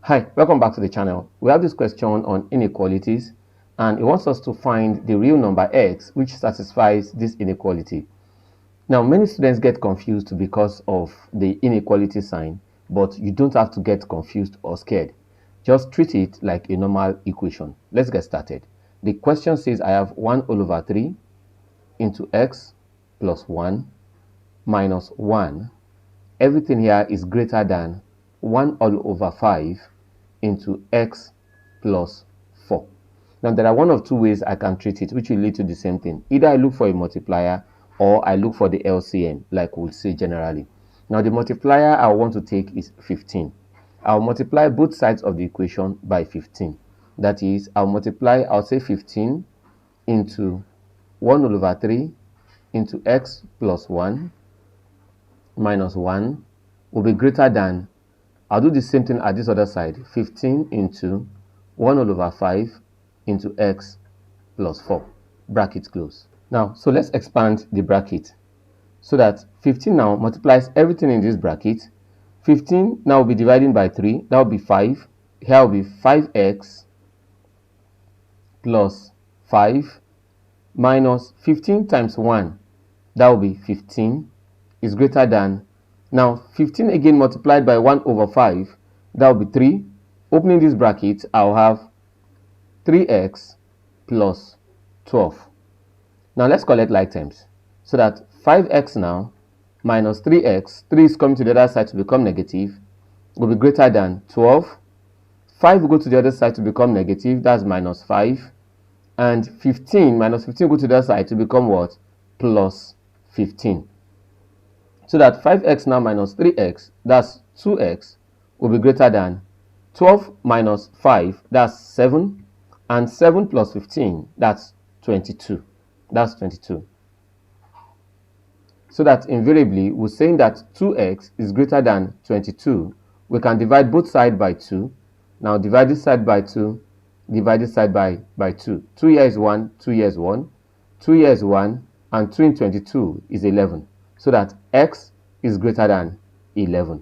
Hi, welcome back to the channel. We have this question on inequalities and it wants us to find the real number x which satisfies this inequality. Now, many students get confused because of the inequality sign, but you don't have to get confused or scared. Just treat it like a normal equation. Let's get started. The question says I have 1 all over 3 into x plus 1 minus 1. Everything here is greater than 1 all over 5 into x plus 4. Now, there are one of two ways I can treat it, which will lead to the same thing. Either I look for a multiplier or I look for the LCM, like we'll say generally. Now, the multiplier I want to take is 15. I'll multiply both sides of the equation by 15. That is, I'll say 15 into 1 all over 3 into x plus 1 minus 1 will be greater than, I'll do the same thing at this other side, 15 into 1 all over 5 into x plus 4, bracket close. Now, so let's expand the bracket so that 15 now multiplies everything in this bracket. 15 now will be dividing by 3, that will be 5. Here will be 5x plus 5 minus 15 times 1, that will be 15, is greater than, now 15 again multiplied by 1 over 5, that will be 3. Opening this bracket, I'll have 3x plus 12. Now let's collect like terms so that 5x now minus 3x, 3 is coming to the other side to become negative, will be greater than 12. 5 will go to the other side to become negative, that's minus 5. And 15 minus 15 will go to the other side to become what? Plus 15. So that 5x now minus 3x, that's 2x, will be greater than 12 minus 5, that's 7. And 7 plus 15, that's 22. That's 22. So that invariably, we're saying that 2x is greater than 22. We can divide both sides by 2. Now divide this side by 2, divide this side by 2. 2 here is 1, 2 here is 1. 2 here is 1, and 2 in 22 is 11. So that x is greater than 11.